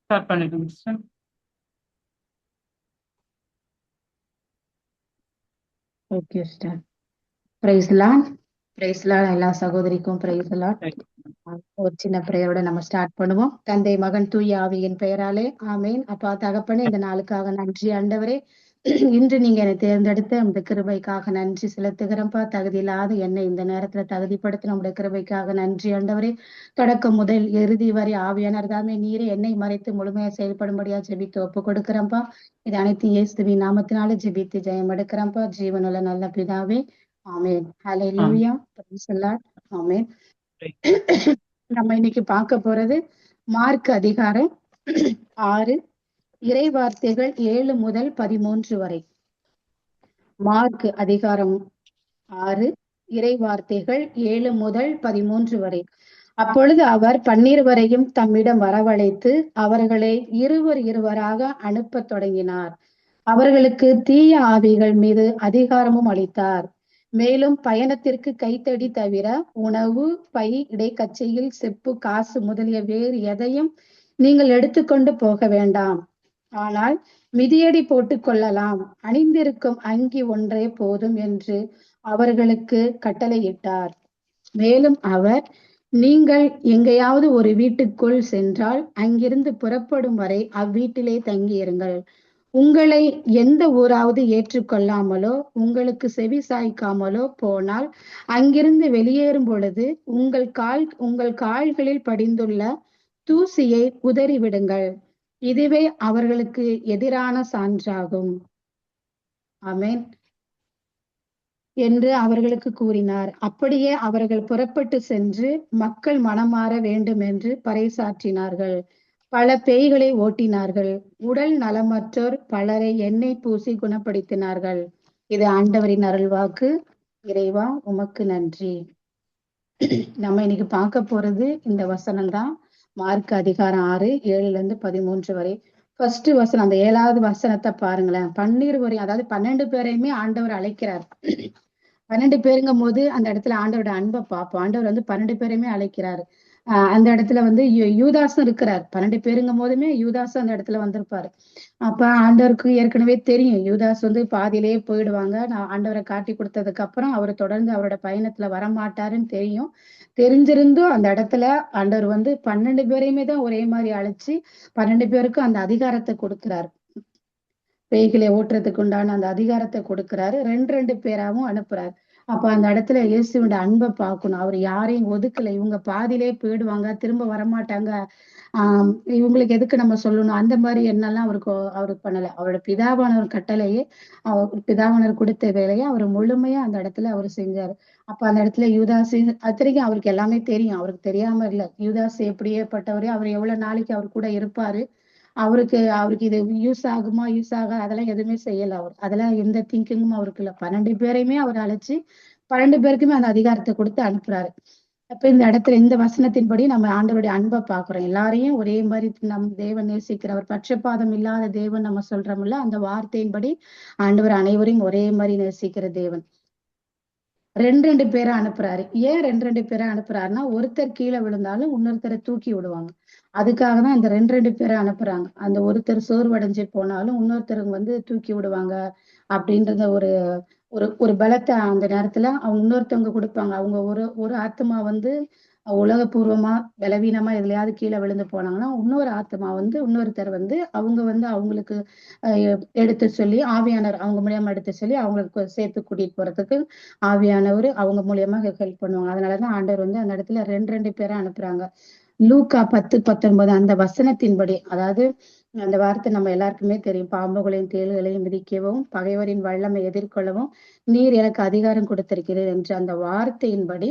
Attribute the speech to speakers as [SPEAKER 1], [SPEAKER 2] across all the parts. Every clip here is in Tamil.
[SPEAKER 1] ஸ்டார்ட் பண்ணிடுங்க sister.
[SPEAKER 2] Okay sister. Praise lord. Praise lord. எல்லா சகோதரிக்கும் பிரைஸ் லார்ட். ஒரு சின்ன பிரேயரோட நம்ம ஸ்டார்ட் பண்ணுவோம். தந்தை மகன் தூய ஆவியின் பெயராலே ஆமேன். அப்பா தகப்பனே, இந்த நாளுக்காக நன்றி ஆண்டவரே. இன்று நீங்க என்னை தேர்ந்தெடுத்த அந்த கிருபைக்காக நன்றி செலுத்துகிறப்பா. தகுதி இல்லாத என்னை இந்த நேரத்துல தகுதிப்படுத்த நம்முடைய கிருபைக்காக நன்றி ஆண்டவரே. தொடக்கம் முதல் இறுதி வரை ஆவியானவர் தாமே நீரே என்னை மறைத்து முழுமையா செயல்படும்படியா ஜெபித்து ஒப்பு கொடுக்கிறப்பா. இது அனைத்து இயேசுவின் நாமத்தினால ஜெபித்து ஜெயம் எடுக்கிறப்பா. ஜீவனுள்ள நல்ல பிதாவே ஆமேன். ஹல்லேலூயா. Price the Lord. ஆமேன். நம்ம இன்னைக்கு பார்க்க போறது மார்க் அதிகாரம் 6 இறை வார்த்தைகள் 7 முதல் 13 வரை. மார்க் அதிகாரம் 6 இறை வார்த்தைகள் 7 முதல் 13 வரை. அப்பொழுது அவர் 12 தம்மிடம் வரவழைத்து அவர்களை இருவராக அனுப்பத் தொடங்கினார். அவர்களுக்கு தீய ஆவிகள் மீது அதிகாரமும் அளித்தார். மேலும் பயணத்திற்கு கைத்தடி தவிர உணவு, பை, இடைக்கச்சையில் செப்பு, காசு முதலிய வேறு எதையும் நீங்கள் எடுத்துக்கொண்டு போக வேண்டாம். ஆனால் மிதியடி போட்டுக் கொள்ளலாம். அணிந்திருக்கும் அங்கி ஒன்றே போதும் என்று அவர்களுக்கு கட்டளையிட்டார். மேலும் அவர், நீங்கள் எங்கேயாவது ஒரு வீட்டுக்குள் சென்றால் அங்கிருந்து புறப்படும் வரை அவ்வீட்டிலே தங்கியிருங்கள். உங்களை எந்த ஊராவது ஏற்றுக்கொள்ளாமலோ உங்களுக்கு செவி சாய்க்காமலோ போனால் அங்கிருந்து வெளியேறும் பொழுது உங்கள் கால்களில் படிந்துள்ள தூசியை உதறிவிடுங்கள். இதுவே அவர்களுக்கு எதிரான சான்றாகும். ஆமென் என்று அவர்களுக்கு கூறினார். அப்படியே அவர்கள் புறப்பட்டு சென்று மக்கள் மனமாற வேண்டும் என்று பறைசாற்றினார்கள். பல பேய்களை ஓட்டினார்கள். உடல் நலமற்றோர் பலரை எண்ணெய் பூசி குணப்படுத்தினார்கள். இது ஆண்டவரின் அருள்வாக்கு. இறைவா உமக்கு நன்றி. நம்ம இன்னைக்கு பார்க்க போறது இந்த வசனம் தான். மார்க் அதிகாரம் 6 7-13 வரை. ஃபர்ஸ்ட் வசனம், அந்த 7வது வசனத்தை பாருங்களேன். 12 வரை, அதாவது 12 பேரையுமே ஆண்டவர் அழைக்கிறார். 12 பேருங்கும் போது அந்த இடத்துல ஆண்டவரோட அன்பை பார்ப்போம். ஆண்டவர் வந்து 12 பேரையுமே அழைக்கிறாரு. அந்த இடத்துல வந்து யூதாசும் இருக்கிறார். 12 பேருங்கும் போதுமே யூதாசும் அந்த இடத்துல வந்திருப்பாரு. அப்ப ஆண்டவருக்கு ஏற்கனவே தெரியும் யூதாஸ் வந்து பாதியிலேயே போயிடுவாங்க. நான் ஆண்டவரை காட்டி கொடுத்ததுக்கு அப்புறம் அவர் தொடர்ந்து அவரோட பயணத்துல வரமாட்டாருன்னு தெரியும். தெரிஞ்சிருந்தும் அந்த இடத்துல ஆண்டவர் வந்து 12 பேரையுமே தான் ஒரே மாதிரி அழைச்சு 12 பேருக்கும் அந்த அதிகாரத்தை கொடுக்கிறாரு. பேய்களை ஓட்டுறதுக்கு உண்டான அந்த அதிகாரத்தை கொடுக்கிறாரு. 2 பேராவும் அனுப்புறாரு. அப்ப அந்த இடத்துல இயேசுவோட அன்பை பார்க்கணும். அவர் யாரையும் ஒதுக்கல. இவங்க பாதியிலே போயிடுவாங்க, திரும்ப வரமாட்டாங்க, இவங்களுக்கு எதுக்கு நம்ம சொல்லணும், அந்த மாதிரி என்னெல்லாம் அவருக்கு பண்ணல. அவரோட பிதாவானவர் கட்டளையே, அவர் பிதாவானவர் கொடுத்த வேலையை அவர் முழுமையா அந்த இடத்துல அவர் செஞ்சாரு. அப்ப அந்த இடத்துல யூதாஸ் அத்தனைக்கும் அவருக்கு எல்லாமே தெரியும். அவருக்கு தெரியாம இல்லை. யூதாஸ் எப்படியேப்பட்டவரே, அவர் எவ்வளவு நாளைக்கு அவர் கூட இருப்பாரு, அவருக்கு இது யூஸ் ஆகுமா யூஸ் ஆகாது அதெல்லாம் எதுவுமே செய்யல. அவர் அதெல்லாம் எந்த திங்கிங்கும் அவருக்கு இல்லை. 12 பேரையுமே அவர் அழைச்சு 12 பேருக்குமே அந்த அதிகாரத்தை கொடுத்து அனுப்புறாரு. அப்ப இந்த இடத்துல இந்த வசனத்தின்படி நம்ம ஆண்டவருடைய அன்பை பாக்குறோம். எல்லாரையும் ஒரே மாதிரி நம் தேவன் நேசிக்கிறவர், பட்சபாதம் இல்லாத தேவன் நம்ம சொல்றோம்ல, அந்த வார்த்தையின்படி ஆண்டவர் அனைவரையும் ஒரே மாதிரி நேசிக்கிற தேவன். 2 பேரை அனுப்புறாரு. ஏன் 2 பேரை அனுப்புறாருன்னா, ஒருத்தர் கீழே விழுந்தாலும் இன்னொருத்தரை தூக்கி விடுவாங்க. அதுக்காக தான் இந்த 2 பேரை அனுப்புறாங்க. அந்த ஒருத்தர் சோர்வடைஞ்சு போனாலும் இன்னொருத்தருங்க வந்து தூக்கி விடுவாங்க அப்படின்றத ஒரு ஒரு ஒரு பலத்தை அந்த நேரத்துல அவங்க இன்னொருத்தவங்க கொடுப்பாங்க. அவங்க ஒரு ஆத்மா வந்து உலகபூர்வமா பலவீனமா எதுலையாவது கீழே விழுந்து போனாங்கன்னா, இன்னொரு ஆத்மா வந்து இன்னொருத்தர் வந்து அவங்க வந்து அவங்களுக்கு எடுத்து சொல்லி, ஆவியானவர் அவங்க மூலியமா எடுத்து சொல்லி அவங்களுக்கு சேர்த்து கூட்டிட்டு போறதுக்கு ஆவியானவர் அவங்க மூலியமா ஹெல்ப் பண்ணுவாங்க. அதனாலதான் ஆண்டவர் வந்து அந்த இடத்துல 2 பேரை அனுப்புறாங்க. லூக்கா 10:19 அந்த வசனத்தின்படி, அதாவது அந்த வார்த்தை நம்ம எல்லாருக்குமே தெரியும். பாம்புகளையும் தேள்களையும் மிதிக்கவும் பகைவரின் வல்லமை எதிர்கொள்ளவும் நீர் எனக்கு அதிகாரம் கொடுத்திருக்கிறீர் என்று அந்த வார்த்தையின்படி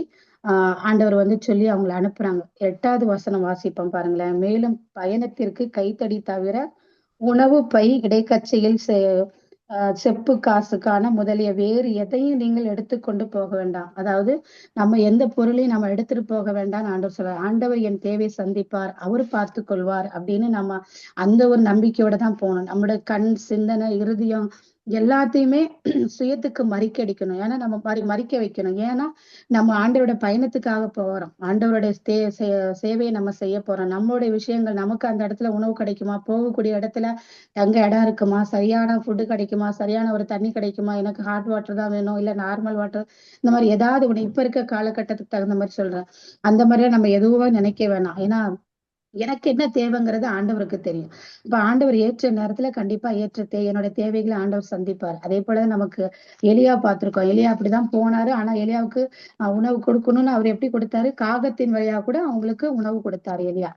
[SPEAKER 2] ஆண்டவர் வந்து சொல்லி அவங்களை அனுப்புறாங்க. 8வது வசனம் வாசிப்போம் பாருங்களேன். மேலும் பயணத்திற்கு கைத்தடி தவிர உணவு, பை, இடைக்கச்சையில் செப்பு, காசுக்கான முதலிய வேறு எதையும் நீங்கள் எடுத்துக்கொண்டு போக வேண்டாம். அதாவது நம்ம எந்த பொருளையும் நம்ம எடுத்துட்டு போக வேண்டாம்னு ஆண்டவர் சொல்றார். ஆண்டவர் என் தேவை சந்திப்பார், அவர் பார்த்து கொள்வார் அப்படின்னு நம்ம அந்த ஒரு நம்பிக்கையோட தான் போகணும். நம்மளோட கண், சிந்தனை, இருதயம் எல்லாத்தையுமே சுயத்துக்கு மறிக்கடிக்கணும். ஏன்னா நம்ம மறிக்க வைக்கணும். ஏன்னா நம்ம ஆண்டவரோட பயணத்துக்காக போறோம். ஆண்டவருடைய சேவையை நம்ம செய்ய போறோம். நம்மளுடைய விஷயங்கள், நமக்கு அந்த இடத்துல உணவு கிடைக்குமா, போகக்கூடிய இடத்துல தங்க இடம் இருக்குமா, சரியான ஃபுட்டு கிடைக்குமா, சரியான ஒரு தண்ணி கிடைக்குமா, எனக்கு ஹாட் வாட்டர் தான் வேணும் இல்ல நார்மல் வாட்டர், இந்த மாதிரி ஏதாவது ஒண்ணு இப்ப இருக்க காலகட்டத்துக்கு தகுந்த மாதிரி சொல்றேன். அந்த மாதிரிலாம் நம்ம எதுவும் நினைக்க வேணாம். ஏன்னா எனக்கு என்ன தேவைங்கிறது ஆண்டவருக்கு தெரியும். இப்ப ஆண்டவர் ஏற்ற நேரத்துல கண்டிப்பா என்னோட தேவைகளை ஆண்டவர் சந்திப்பார். அதே போல நமக்கு எலியா பார்த்திருக்கோம். எலியா அப்படிதான் போனாரு. ஆனா எலியாவுக்கு உணவு கொடுக்கணும்னு அவர் எப்படி கொடுத்தாரு? காகத்தின் வழியா கூட அவங்களுக்கு உணவு கொடுத்தாரு எலியா.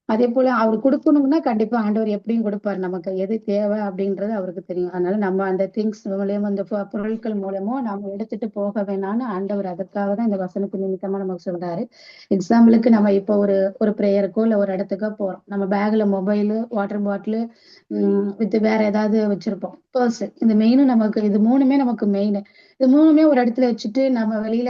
[SPEAKER 2] அதே போல அவர் கொடுக்கணும்னா கண்டிப்பா ஆண்டவர் எப்படியும் கொடுப்பாரு. நமக்கு எது தேவை அப்படின்றது அவருக்கு தெரியும். அதனால நம்ம அந்த திங்ஸ் மூலியமோ அந்த பொருட்கள் மூலமோ நம்ம எடுத்துட்டு போக வேணாம்னு ஆண்டவர் அதற்காக தான் இந்த வசனத்து நிமித்தமா நமக்கு சொல்றாரு. எக்ஸாம்பிளுக்கு நம்ம இப்போ ஒரு ஒரு ப்ரேயருக்கோ இல்ல ஒரு இடத்துக்கோ போறோம். நம்ம பேக்ல மொபைலு, வாட்டர் பாட்டிலு, வித் வேற ஏதாவது வச்சிருப்போம். பர்ஸ், இந்த மெயின் நமக்கு, இது மூணுமே நமக்கு மெயின். இது மூணுமே ஒரு இடத்துல வச்சுட்டு நம்ம வெளியில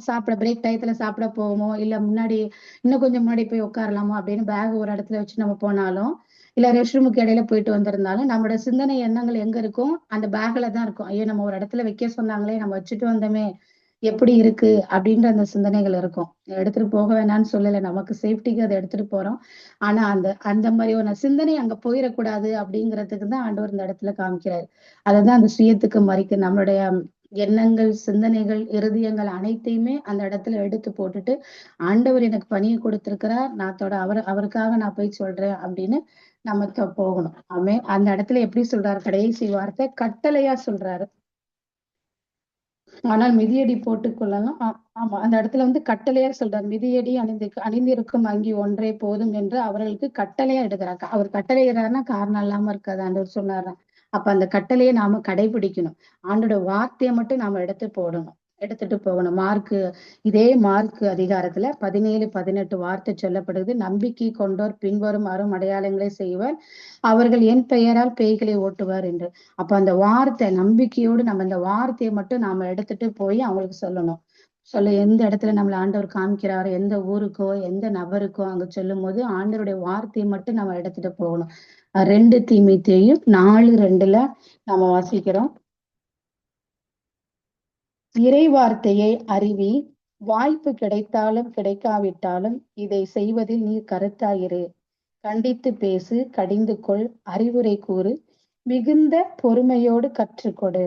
[SPEAKER 2] சாப்பிட பிரேக் டயத்துல சாப்பிட போவோமோ, இல்ல முன்னாடி இன்னும் கொஞ்சம் முன்னாடி போய் உட்காரலாமா அப்படின்னு பேக் ஒரு இடத்துல வச்சு நம்ம போனாலும், இல்ல ரெஸ்ட் ரூமுக்கு இடையில போயிட்டு வந்திருந்தாலும், நம்மளோட சிந்தனை எண்ணங்கள் எங்க இருக்கும்? அந்த பேக்ல தான் இருக்கும். ஐயோ நம்ம ஒரு இடத்துல வைக்க சொன்னாங்களே, நம்ம வச்சுட்டு வந்தோமே, எப்படி இருக்கு அப்படின்ற அந்த சிந்தனைகள் இருக்கும். எடுத்துட்டு போக வேணாம்னு சொல்லல, நமக்கு சேஃப்டிக்கு அதை எடுத்துட்டு போறோம். ஆனா அந்த அந்த மாதிரி ஒரு சிந்தனை அங்க போயிடக்கூடாது அப்படிங்கிறதுக்கு தான் ஆண்டவர் இந்த இடத்துல காமிக்கிறாரு. அததான் அந்த சுயத்துக்கு மறிக்க, நம்மளுடைய எண்ணங்கள், சிந்தனைகள், இருதயங்கள் அனைத்தையுமே அந்த இடத்துல எடுத்து போட்டுட்டு, ஆண்டவர் எனக்கு பணியை கொடுத்திருக்கிறார், நான் அவருக்காக நான் போய் சொல்றேன் அப்படின்னு நம்ம போகணும். அந்த இடத்துல எப்படி சொல்றாரு? கடைசி வார்த்தை கட்டளையா சொல்றாரு. ஆனால் மிதியடி போட்டுக் கொள்ளலாம். ஆமா, அந்த இடத்துல கட்டளையா சொல்றாரு. மிதியடி அணிந்திருக்கும் அங்கி ஒன்றே போதும் என்று அவர்களுக்கு கட்டளையா எடுக்கிறாங்க. அவர் கட்டளையிடுறாருன்னா காரணம் இல்லாம இருக்காது. ஆண்டவர் சொன்னாரு. அப்ப அந்த கட்டளையை நாம கடைபிடிக்கணும். ஆண்டோட வார்த்தையை மட்டும் நாம எடுத்துட்டு போகணும். இதே மார்க் அதிகாரத்துல 17-18 வார்த்தை சொல்லப்படுது. நம்பிக்கை கொண்டோர் பின்வரும் அரும் அடையாளங்களை செய்வர், அவர்கள் என் பெயரால் பேய்களை ஓட்டுவார் என்று. அப்ப அந்த வார்த்தை நம்பிக்கையோடு நம்ம அந்த வார்த்தையை மட்டும் நாம எடுத்துட்டு போய் அவங்களுக்கு சொல்லணும். எந்த இடத்துல நம்மள ஆண்டவர் காமிக்கிறாரோ, எந்த ஊருக்கோ எந்த நபருக்கோ அங்க சொல்லும் போது ஆண்டவருடைய வார்த்தையை மட்டும் நம்ம எடுத்துட்டு போகணும். 2 தீமோத்தேயு 4:2 நாம வாசிக்கிறோம். இறை வார்த்தையை அறிவி, வாய்ப்பு கிடைத்தாலும் கிடைக்காவிட்டாலும் இதை செய்வதில் நீ கருத்தாயிரு. கண்டித்து பேசு, கடிந்து கொள், அறிவுரை கூறு, மிகுந்த பொறுமையோடு கற்றுக்கொடு.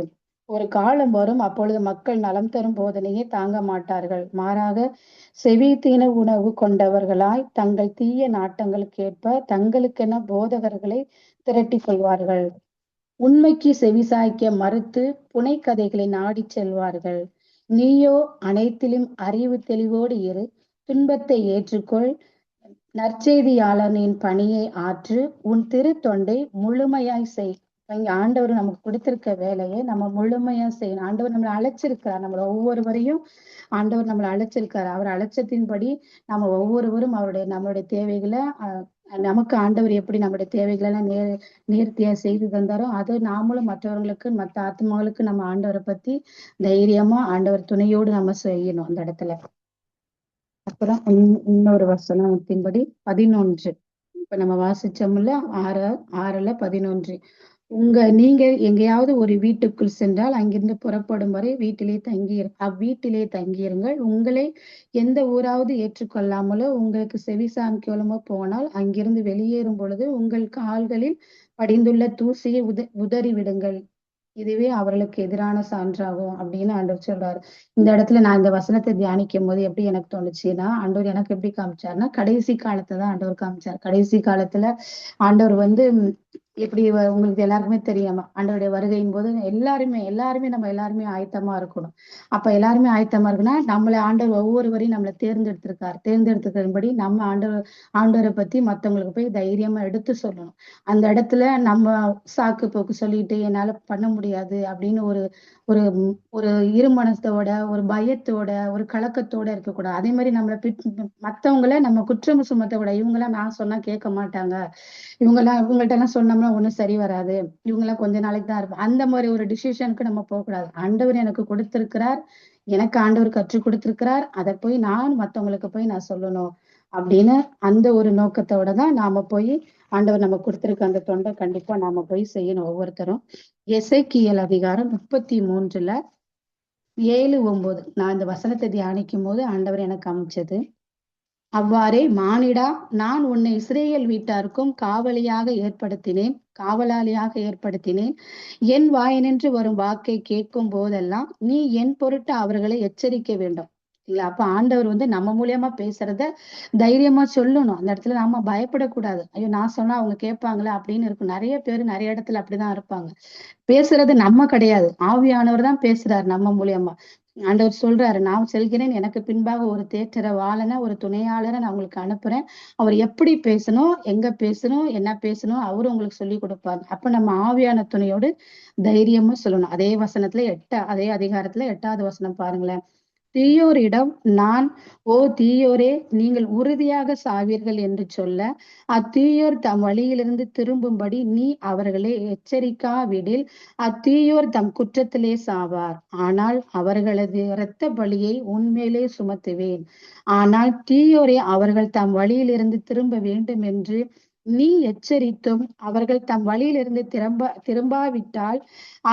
[SPEAKER 2] ஒரு காலம் வரும், அப்பொழுது மக்கள் நலம் தரும் போதனையே தாங்க மாட்டார்கள், மாறாக செவித்தீன உணவு கொண்டவர்களாய் தங்கள் தீய நாட்டங்களுக்கேற்ப தங்களுக்கென போதகர்களை திரட்டிக் கொள்வார்கள். உண்மைக்கு செவிசாய்க்க மறுத்து புனைக்கதைகளை நாடிச் செல்வார்கள். நீயோ அனைத்திலும் அறிவு தெளிவோடு இரு, துன்பத்தை ஏற்றுக்கொள், நற்செய்தியாளனின் பணியை ஆற்று, உன் திருத்தொண்டை முழுமையாய் செய். இங்க ஆண்டவர் நமக்கு கொடுத்திருக்க வேலையை நம்ம முழுமையா செய்யணும். ஆண்டவர் நம்மளை அழைச்சிருக்கார். ஆண்டவர் நம்மளை அழைச்சிருக்காரு. அவர் அழைச்சத்தின்படி நம்ம ஒவ்வொருவரும் நம்மளுடைய தேவைகளை நமக்கு ஆண்டவர் எப்படி நம்முடைய தேவைகளை எல்லாம் நேர்த்தியா செய்து தந்தாரோ, அது நாமளும் மற்றவர்களுக்கு, மற்ற ஆத்மாக்களுக்கு நம்ம ஆண்டவரை பத்தி தைரியமா ஆண்டவர் துணையோடு நம்ம செய்யணும் அந்த இடத்துல. அப்புறம் இன்னொரு வசனத்தின்படி 11, இப்ப நம்ம வாசிச்சோம்ல 6:11. நீங்க எங்கேயாவது ஒரு வீட்டுக்குள் சென்றால் அங்கிருந்து புறப்படும் வரை அவ்வீட்டிலே தங்கியிருங்கள். உங்களை எந்த ஊராவது ஏற்றுக்கொள்ளாமலோ உங்களுக்கு செவிசாய்க்காமலோ போனால் அங்கிருந்து வெளியேறும் பொழுது உங்கள் கால்களில் படிந்துள்ள தூசியை உதறி விடுங்கள். இதுவே அவர்களுக்கு எதிரான சான்றாகும் அப்படின்னு ஆண்டவர் சொல்றாரு. இந்த இடத்துல நான் இந்த வசனத்தை தியானிக்கும் போது எப்படி எனக்கு தோணுச்சுன்னா, ஆண்டவர் எனக்கு எப்படி காமிச்சாருன்னா, கடைசி காலத்தை தான் ஆண்டவர் காமிச்சார். கடைசி காலத்துல ஆண்டவர் எப்படி உங்களுக்கு எல்லாருக்குமே தெரியாம ஆண்டவருடைய வருகையின் போது நம்ம எல்லாருமே ஆயத்தமா இருக்கணும். அப்ப எல்லாருமே ஆயத்தமா இருக்குன்னா, நம்மளை ஆண்டவர் ஒவ்வொருவரையும் நம்மளை தேர்ந்தெடுத்துக்கிறபடி நம்ம ஆண்டவரை பத்தி மத்தவங்களுக்கு போய் தைரியமா எடுத்து சொல்லணும். அந்த இடத்துல நம்ம சாக்கு போக்கு சொல்லிட்டு என்னால பண்ண முடியாது அப்படின்னு ஒரு ஒரு ஒரு இருமனத்தோட, ஒரு பயத்தோட, ஒரு கலக்கத்தோட இருக்கக்கூடாது. அதே மாதிரி மத்தவங்கள நம்ம குற்றம் சுமத்தக்கூடாது. இவங்கெல்லாம் நான் சொன்னா கேட்க மாட்டாங்க, இவங்கள்ட்ட எல்லாம் சொன்னோம்னா ஒண்ணும் சரி வராது, இவங்கெல்லாம் கொஞ்ச நாளைக்கு தான் இருப்போம், அந்த மாதிரி ஒரு டிசிஷனுக்கு நம்ம போகக்கூடாது. ஆண்டவர் எனக்கு கொடுத்திருக்கிறார், எனக்கு ஆண்டவர் கற்றுக் கொடுத்திருக்கிறார், அதை போய் மத்தவங்களுக்கு போய் நான் சொல்லணும் அப்படின்னு அந்த ஒரு நோக்கத்தோட தான் நாம போய் ஆண்டவர் நம்ம கொடுத்திருக்க அந்த தொண்டை கண்டிப்பா நாம போய் செய்யணும் ஒவ்வொருத்தரும். எசேக்கியேல் அதிகாரம் 33 7, 9 நான் இந்த வசனத்தை தியானிக்கும் போது ஆண்டவர் எனக்கு அமைச்சது. அவ்வாறே மானிடா, நான் உன்னை இஸ்ரேல் வீட்டாருக்கும் காவலாளியாக ஏற்படுத்தினேன். என் வாயினின்று வரும் வாக்கை கேட்கும் போதெல்லாம் நீ என் பொருட்டு அவர்களை எச்சரிக்க வேண்டும். இல்ல, அப்ப ஆண்டவர் நம்ம மூலியமா பேசுறத தைரியமா சொல்லணும். அந்த இடத்துல நாம பயப்படக்கூடாது. ஐயோ, நான் சொன்னா அவங்க கேட்பாங்களா அப்படின்னு இருக்கும். நிறைய பேர் நிறைய இடத்துல அப்படிதான் இருப்பாங்க. பேசுறது நம்ம கிடையாது, ஆவியானவர் தான் பேசுறாரு நம்ம மூலியமா. ஆண்டவர் சொல்றாரு, நான் செல்கிறேன், எனக்கு பின்பாக ஒரு தேற்றரவாளனை, ஒரு துணையாளரை நான் உங்களுக்கு அனுப்புறேன். அவர் எப்படி பேசணும், எங்க பேசணும், என்ன பேசணும், அவரு உங்களுக்கு சொல்லி கொடுப்பாரு. அப்ப நம்ம ஆவியான துணையோடு தைரியமா சொல்லணும். அதே அதிகாரத்துல 8வது வசனம் பாருங்களேன். தீயோரிடம் நான், ஓ தீயோரே, நீங்கள் உறுதியாக சாவீர்கள் என்று சொல்ல, அத்தீயோர் தம் வழியிலிருந்து திரும்பும்படி நீ அவர்களை எச்சரிக்காவிடில் அத்தீயோர் தம் குற்றத்திலே சாவார். ஆனால் அவர்களது இரத்த பலியை உன்மேலே சுமத்துவேன். ஆனால் தீயோரே, அவர்கள் தம் வழியிலிருந்து திரும்ப வேண்டும் என்று நீ எச்சரித்தும் அவர்கள் தம் வழியிலிருந்து திரும்பாவிட்டால்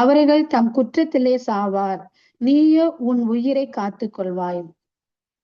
[SPEAKER 2] அவர்கள் தம் குற்றத்திலே சாவார். நீயோ உன் உயிரை காத்துக் கொள்வாய்.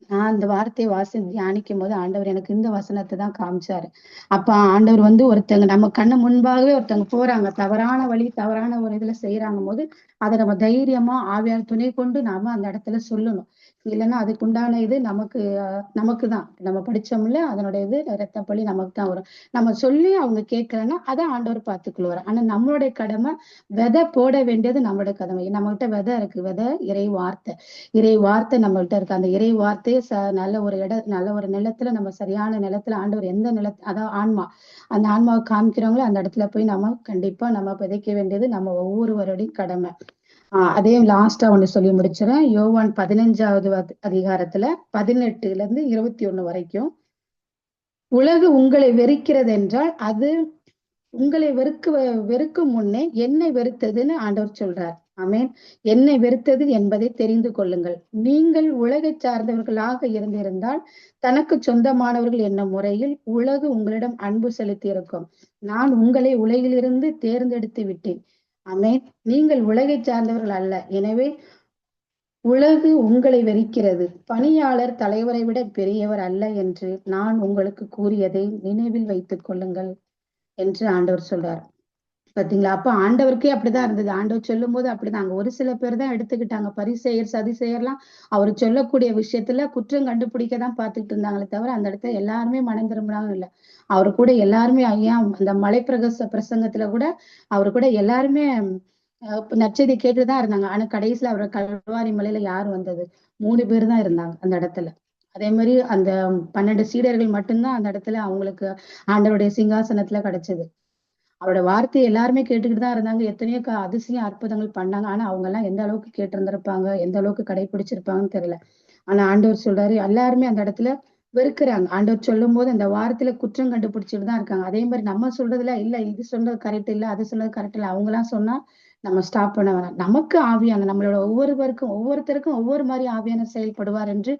[SPEAKER 2] நான் அந்த வார்த்தையை தியானிக்கும் போது ஆண்டவர் எனக்கு இந்த வசனத்தை தான் காமிச்சாரு. அப்ப ஆண்டவர் ஒருத்தங்க நம்ம கண்ணு முன்பாகவே ஒருத்தங்க போறாங்க, தவறான வழி, தவறான ஒரு இதுல செய்யறாங்க போது அதை நம்ம தைரியமா ஆவியார் துணை கொண்டு நாம அந்த இடத்துல சொல்லணும். இல்லைன்னா அதுக்குண்டான இது நமக்கு தான், நம்ம படிச்சோம்ல, அதனுடைய இது ரத்த பலி நமக்கு தான் வரும். நம்ம சொல்லி அவங்க கேட்கலன்னா அதை ஆண்டவர் பார்த்துக்கொள்வார். ஆனா நம்மளுடைய கடமை, விதை போட வேண்டியது நம்மளுடைய கடமை. நம்ம கிட்ட விதை இருக்கு, விதை இறை வார்த்தை நம்மள்ட்ட இருக்கு. அந்த இறை வார்த்தையை நல்ல ஒரு நிலத்துல, நம்ம சரியான நிலத்துல, ஆண்டவர் எந்த அதாவது அந்த ஆன்மாவை காமிக்கிறவங்களோ அந்த இடத்துல போய் கண்டிப்பா நம்ம விதைக்க வேண்டியது நம்ம ஒவ்வொருவருடைய கடமை. அதே லாஸ்டா ஒண்ணு சொல்லி முடிச்சிடறேன். யோவான் 15வது அதிகாரத்துல 18 21 வரைக்கும். உலகு உங்களை வெறுக்கிறது என்றால் அது உங்களை வெறுக்கும் முன்னே என்னை வெறுத்ததுன்னு ஆண்டவர் சொல்றார். ஆமேன். என்னை வெறுத்தது என்பதை தெரிந்து கொள்ளுங்கள். நீங்கள் உலகை சார்ந்தவர்களாக இருந்திருந்தால் தனக்கு சொந்தமானவர்கள் என்னும் முறையில் உலகு உங்களிடம் அன்பு செலுத்தி இருக்கும். நான் உங்களை உலகிலிருந்து தேர்ந்தெடுத்து விட்டேன். ஆமேன். நீங்கள் உலகை சார்ந்தவர்கள் அல்ல, எனவே உலகு உங்களை வெறுக்கிறது. பணியாளர் தலைவரை விட பெரியவர் அல்ல என்று நான் உங்களுக்கு கூறியதை நினைவில் வைத்துக் கொள்ளுங்கள் என்று ஆண்டவர் சொல்றார். பாத்தீங்களா? அப்ப ஆண்டவருக்கே அப்படிதான் இருந்தது. ஆண்டவர் சொல்லும் போது அப்படிதான். அங்க ஒரு சில பேர் தான் எடுத்துக்கிட்டாங்க. பரிசேயர் சதிசேயர்லாம் அவர் சொல்லக்கூடிய விஷயத்துல குற்றம் கண்டுபிடிக்கதான் பார்த்துட்டு இருந்தாங்களே தவிர அந்த இடத்துல எல்லாருமே மனம் திரும்பினாலும் இல்லை. அவரு கூட எல்லாருமே அந்த பிரசங்கத்துல கூட அவரு கூட எல்லாருமே நற்செய்தி கேட்டுதான் இருந்தாங்க. ஆனா கடைசியில அவர் கல்வாரி மலையில யார் வந்தது? 3 பேர் தான் இருந்தாங்க அந்த இடத்துல. அதே மாதிரி அந்த 12 சீடர்கள் மட்டும்தான் அந்த இடத்துல அவங்களுக்கு ஆண்டவருடைய சிங்காசனத்துல கிடைச்சது. அவரோட வார்த்தையை எல்லாருமே கேட்டுக்கிட்டு தான் இருந்தாங்க. எத்தனையோ அதிசயம் அற்புதங்கள் பண்ணாங்க. ஆனா அவங்க எல்லாம் எந்த அளவுக்கு கேட்டிருந்திருப்பாங்க, எந்த அளவுக்கு கடைபிடிச்சிருப்பாங்கன்னு தெரியல. ஆனா ஆண்டவர் சொல்றாரு, எல்லாருமே அந்த இடத்துல வெறுக்கிறாங்க. ஆண்டவர் சொல்லும் போது அந்த வார்த்தையில குற்றம் கண்டுபிடிச்சிட்டு தான் இருக்காங்க. அதே மாதிரி நம்ம சொல்றதுல இல்ல, இது சொன்னது கரெக்ட் இல்ல, அது சொன்னது கரெக்ட் இல்ல, அவங்க எல்லாம் சொன்னா நம்ம ஸ்டாப் பண்ண வேணாம். நமக்கு ஆவியான நம்மளோட ஒவ்வொருத்தருக்கும் ஒவ்வொரு மாதிரி ஆவியான செயல்படுவார் என்று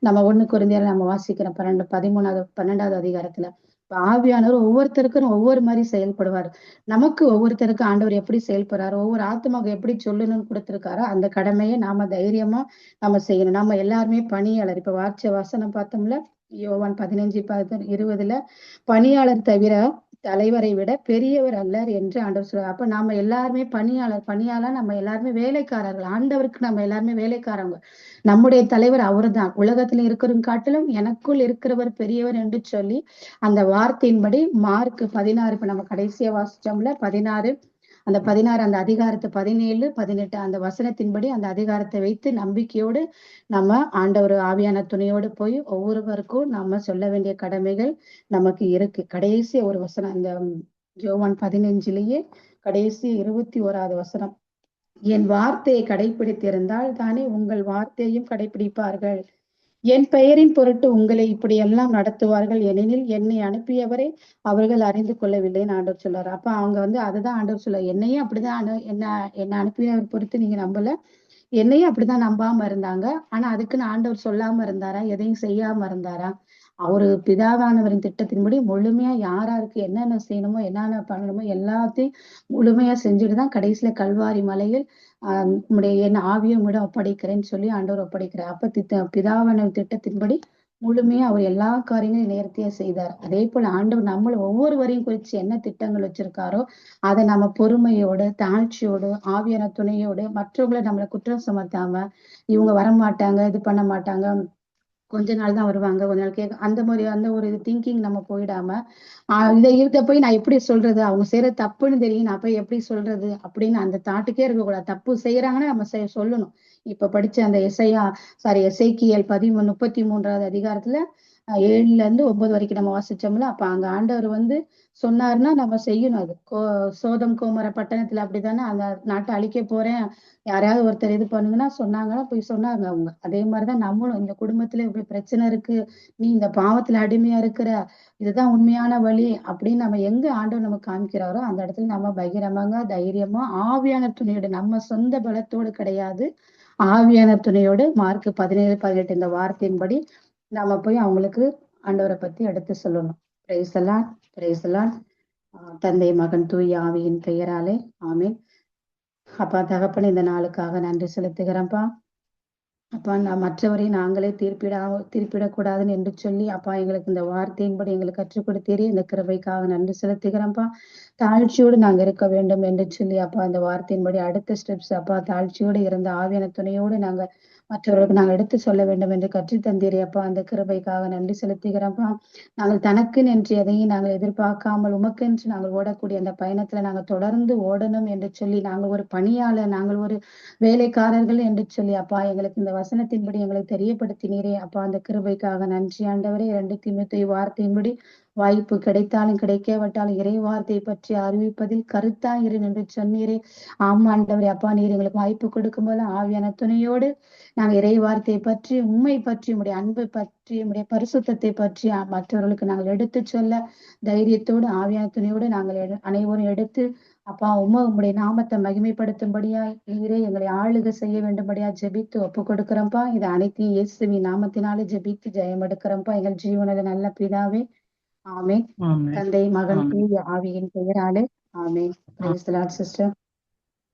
[SPEAKER 2] நம்ம 1 கொரிந்தியர் நம்ம வாசிக்கிறோம் 12வது அதிகாரத்துல. ஆவியானவர் ஒவ்வொருத்தருக்கும் ஒவ்வொரு மாதிரி செயல்படுவார். நமக்கு ஒவ்வொருத்தருக்கும் ஆண்டவர் எப்படி செயல்படுறாரு, ஒவ்வொரு ஆத்மாவுக்கு எப்படி சொல்லணும்னு கொடுத்திருக்காரோ அந்த கடமையை நாம தைரியமா நம்ம செய்யணும். நம்ம எல்லாருமே பணியாளர். இப்ப வசனம் பார்த்தோம்ல, யோவான் 15:20 பணியாளர் தவிர தலைவரை விட பெரியவர் அல்லர் என்று ஆண்டவர் சொல்றார். அப்ப நாம எல்லாருமே பணியாளர் நம்ம எல்லாருமே வேலைக்காரர்கள். ஆண்டவருக்கு நம்ம எல்லாருமே வேலைக்காரங்க. நம்முடைய தலைவர் அவர்தான். உலகத்துல இருக்கிறவங்க காட்டிலும் எனக்குள் இருக்கிறவர் பெரியவர் என்று சொல்லி அந்த வார்த்தையின்படி மார்க் 16, இப்ப நம்ம கடைசியா வாசிச்சோம்ல 16, அந்த 16 அந்த அதிகாரத்தை 17, 18 அந்த வசனத்தின்படி அந்த அதிகாரத்தை வைத்து நம்பிக்கையோடு நம்ம ஆண்டவர் ஆவியான துணையோடு போய் ஒவ்வொருவருக்கும் நம்ம சொல்ல வேண்டிய கடமைகள் நமக்கு இருக்கு. கடைசி ஒரு வசனம் இந்த யோவான் 15லயே கடைசி 21வது வசனம். என் வார்த்தையை கடைபிடித்திருந்தால் தானே உங்கள் வார்த்தையையும் கடைபிடிப்பார்கள். என் பெயரின் பொருட்டு உங்களை இப்படி எல்லாம் நடத்துவார்கள் எனில் என்னை அனுப்பியவரை அவர்கள் அறிந்து கொள்ளவில்லைன்னு ஆண்டவர் சொல்றாரு. அப்ப அவங்க அதுதான் ஆண்டவர் சொல்ல, என்னையும் அப்படிதான் என்ன அனுப்பியவர் பொறுத்து நீங்க நம்பல, என்னையும் அப்படிதான் நம்பாம இருந்தாங்க. ஆனா அதுக்குன்னு ஆண்டவர் சொல்லாம இருந்தாரா? எதையும் செய்யாம இருந்தாரா? அவரு பிதாவானவரின் திட்டத்தின்படி முழுமையா யாராருக்கு என்னென்ன செய்யணுமோ என்னென்ன பண்ணணுமோ எல்லாத்தையும் முழுமையா செஞ்சுட்டுதான் கடைசியில கல்வாரி மலையில் உம்முடைய என் ஆவியை உம்மிடம் ஒப்படைக்கிறேன்னு சொல்லி ஆண்டவர் ஒப்படைக்கிறார். அப்ப பிதாவான திட்டத்தின்படி முழுமையா அவர் எல்லா காரியங்களையும் நேர்த்தியா செய்தார். அதே போல ஆண்டவர் நம்மள ஒவ்வொருவரையும் குறிச்சு என்ன திட்டங்கள் வச்சிருக்காரோ அதை நம்ம பொறுமையோடு தாழ்ச்சியோடு ஆவியான துணையோடு மற்றவங்களை நம்மளை குற்றம் சுமத்தாம இவங்க வரமாட்டாங்க இது பண்ண மாட்டாங்க கொஞ்ச நாள் தான் வருவாங்க கொஞ்ச நாள் கேட்க அந்த மாதிரி அந்த ஒரு திங்கிங் நம்ம போயிடாம இதை போய் நான் எப்படி சொல்றது அவங்க செய்யற தப்புன்னு தெரியும் நான் போய் எப்படி சொல்றது அப்படின்னு அந்த தாட்டுக்கே இருக்கக்கூடாது. தப்பு செய்யறாங்கன்னா நம்ம சொல்லணும். இப்ப படிச்ச அந்த எசேக்கியேல் 33வது அதிகாரத்துல 7-9 வரைக்கும் நம்ம வாசிச்சோம்ல. அப்ப அங்க ஆண்டவர் சொன்னாருன்னா நம்ம செய்யணும். அது சோதம் கோமர பட்டணத்துல அப்படித்தானே அந்த நாட்டை அழிக்க போறேன் யாரையாவது ஒருத்தர் இது பண்ணுங்கன்னா சொன்னாங்கன்னா போய் சொன்னாங்க அவங்க. அதே மாதிரிதான் நம்மளும் இந்த குடும்பத்துல இப்படி பிரச்சனை இருக்கு நீ இந்த பாவத்துல அடிமையா இருக்கிற இதுதான் உண்மையான வழி அப்படின்னு நம்ம எங்க ஆண்டவர் நம்ம காமிக்கிறாரோ அந்த இடத்துல நம்ம பகிரமாக தைரியமா ஆவியான துணையோட நம்ம சொந்த பலத்தோடு கிடையாது ஆவியான துணையோடு மார்க் 17-18 இந்த வார்த்தையின்படி நம்ம போய் அவங்களுக்கு ஆண்டவரை பத்தி எடுத்து சொல்லணும். பிரைஸ் எல்லாம் பிரைஸ் எல்லாம் தந்தை மகன் தூய் ஆவியின் பெயராலே ஆமீன். அப்பா தகப்பன் இந்த நாளுக்காக நன்றி செலுத்துகிறேன்ப்பா. அப்பா மற்றவரை நாங்களே தீர்ப்பிடக்கூடாதுன்னு என்று சொல்லி அப்பா எங்களுக்கு இந்த வார்த்தையின்படி எங்களுக்கு கற்றுக் கொடுத்தீரே இந்த கிருபைக்காக நன்றி செலுத்துகிறோம்ப்பா. தாழ்ச்சியோடு நாங்க இருக்க வேண்டும் என்று சொல்லி அப்பா இந்த வார்த்தையின்படி அடுத்த ஸ்டெப்ஸ் அப்பா தாழ்ச்சியோடு இருந்த ஆவியான துணையோடு நாங்க மற்றவர்களுக்கு நாங்கள் எடுத்து சொல்ல வேண்டும் என்று கற்றுத்தந்தீரே அப்பா அந்த கிருபைக்காக நன்றி செலுத்துகிறோம்ப்பா. நாங்கள் தனக்குன்னு என்று எதையும் நாங்கள் எதிர்பார்க்காமல் உமக்கென்று நாங்கள் ஓடக்கூடிய அந்த பயணத்துல நாங்கள் தொடர்ந்து ஓடணும் என்று சொல்லி நாங்கள் ஒரு பணியாளர் நாங்கள் ஒரு வேலைக்காரர்கள் என்று சொல்லி அப்பா எங்களுக்கு இந்த வசனத்தின்படி எங்களுக்கு தெரியப்படுத்தினீரே அப்பா அந்த கிருபைக்காக நன்றி ஆண்டவரே. 2 தீமோத்தேயு வார்த்தையின்படி வாய்ப்பு கிடைத்தாலும் கிடைக்காவிட்டாலும் இறை வார்த்தையை பற்றி அறிவிப்பதில் கருத்தாயிரு என்று சொன்னீரே. ஆமா ஆண்டவரே அப்பா நீர் எங்களுக்கு வாய்ப்பு கொடுக்கும் போது ஆவியான துணையோடு நாங்க இறை வார்த்தையை பற்றி உண்மை பற்றி உடைய அன்பை பற்றி உடைய பரிசுத்தத்தை பற்றி மற்றவர்களுக்கு நாங்கள் எடுத்து சொல்ல தைரியத்தோடு ஆவியான துணையோடு நாங்கள் அனைவரும் எடுத்து அப்பா உம்முடைய நாமத்தை மகிமைப்படுத்தும்படியா நீரே எங்களை ஆளுகை செய்ய வேண்டும்படியா ஜெபித்து ஒப்பு கொடுக்கிறோம்ப்பா. இது அனைத்தையும் இயேசுவின் நாமத்தினாலே ஜெபித்து ஜெயம் எடுக்கிறோம்ப்பா எங்கள் ஜீவனது நல்ல பிதாவே ஆமேன். தந்தை மகன் தூய ஆவியின் பெயராலே amen. Praise the Lord sister.